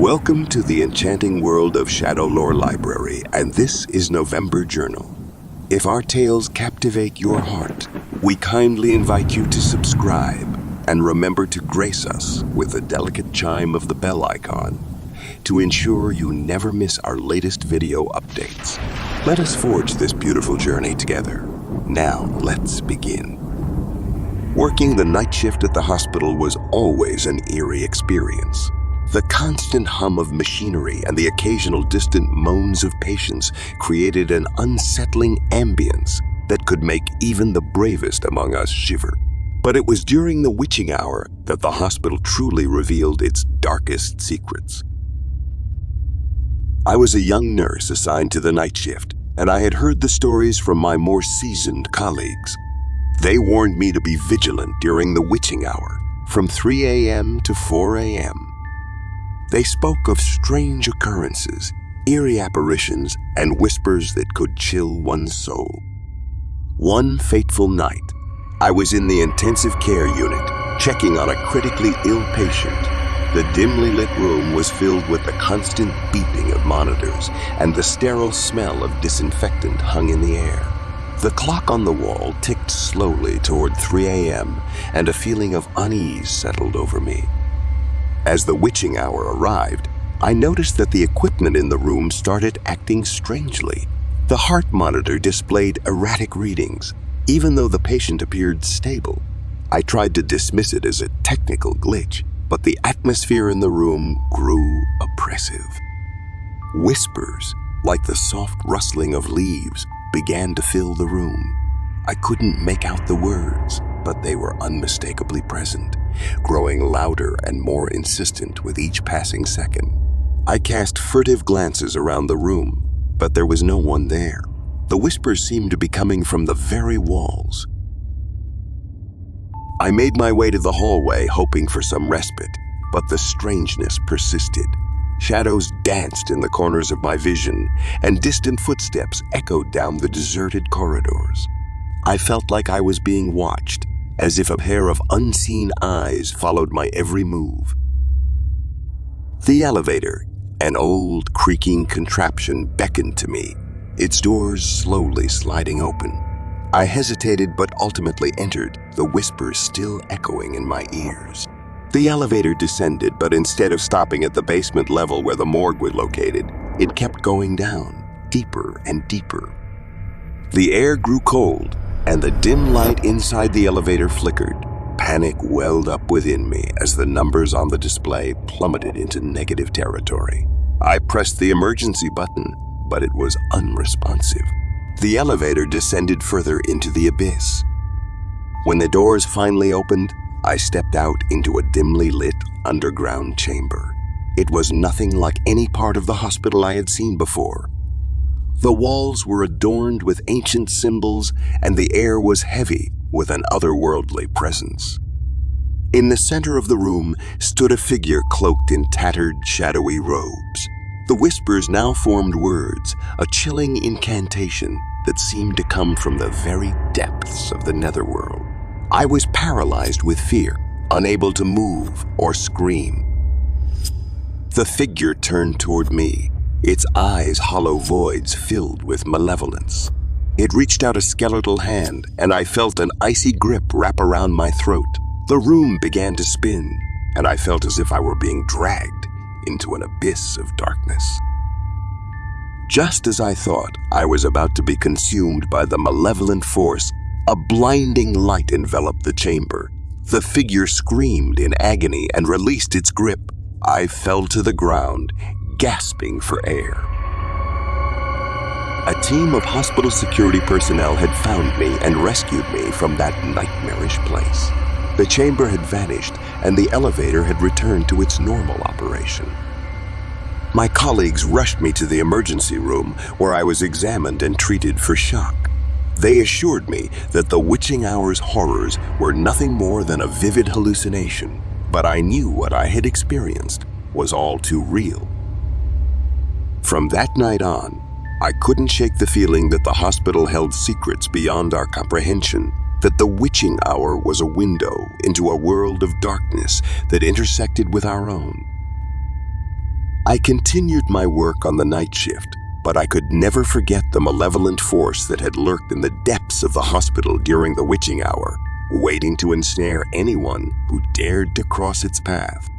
Welcome to the enchanting world of Shadow Lore Library, and this is November Journal. If our tales captivate your heart, we kindly invite you to subscribe and remember to grace us with the delicate chime of the bell icon to ensure you never miss our latest video updates. Let us forge this beautiful journey together. Now, let's begin. Working the night shift at the hospital was always an eerie experience. The constant hum of machinery and the occasional distant moans of patients created an unsettling ambience that could make even the bravest among us shiver. But it was during the witching hour that the hospital truly revealed its darkest secrets. I was a young nurse assigned to the night shift, and I had heard the stories from my more seasoned colleagues. They warned me to be vigilant during the witching hour, from 3 a.m. to 4 a.m. They spoke of strange occurrences, eerie apparitions, and whispers that could chill one's soul. One fateful night, I was in the intensive care unit, checking on a critically ill patient. The dimly lit room was filled with the constant beeping of monitors, and the sterile smell of disinfectant hung in the air. The clock on the wall ticked slowly toward 3 a.m., and a feeling of unease settled over me. As the witching hour arrived, I noticed that the equipment in the room started acting strangely. The heart monitor displayed erratic readings, even though the patient appeared stable. I tried to dismiss it as a technical glitch, but the atmosphere in the room grew oppressive. Whispers, like the soft rustling of leaves, began to fill the room. I couldn't make out the words, but they were unmistakably present, growing louder and more insistent with each passing second. I cast furtive glances around the room, but there was no one there. The whispers seemed to be coming from the very walls. I made my way to the hallway, hoping for some respite, but the strangeness persisted. Shadows danced in the corners of my vision, and distant footsteps echoed down the deserted corridors. I felt like I was being watched, as if a pair of unseen eyes followed my every move. The elevator, an old, creaking contraption, beckoned to me, its doors slowly sliding open. I hesitated but ultimately entered, the whispers still echoing in my ears. The elevator descended, but instead of stopping at the basement level where the morgue was located, it kept going down, deeper and deeper. The air grew cold, and the dim light inside the elevator flickered. Panic welled up within me as the numbers on the display plummeted into negative territory. I pressed the emergency button, but it was unresponsive. The elevator descended further into the abyss. When the doors finally opened, I stepped out into a dimly lit underground chamber. It was nothing like any part of the hospital I had seen before. The walls were adorned with ancient symbols, and the air was heavy with an otherworldly presence. In the center of the room stood a figure cloaked in tattered, shadowy robes. The whispers now formed words, a chilling incantation that seemed to come from the very depths of the netherworld. I was paralyzed with fear, unable to move or scream. The figure turned toward me, its eyes hollow voids filled with malevolence. It reached out a skeletal hand, and I felt an icy grip wrap around my throat. The room began to spin, and I felt as if I were being dragged into an abyss of darkness. Just as I thought I was about to be consumed by the malevolent force, a blinding light enveloped the chamber. The figure screamed in agony and released its grip. I fell to the ground, gasping for air. A team of hospital security personnel had found me and rescued me from that nightmarish place. The chamber had vanished, and the elevator had returned to its normal operation. My colleagues rushed me to the emergency room, where I was examined and treated for shock. They assured me that the witching hour's horrors were nothing more than a vivid hallucination, but I knew what I had experienced was all too real. From that night on, I couldn't shake the feeling that the hospital held secrets beyond our comprehension, that the witching hour was a window into a world of darkness that intersected with our own. I continued my work on the night shift, but I could never forget the malevolent force that had lurked in the depths of the hospital during the witching hour, waiting to ensnare anyone who dared to cross its path.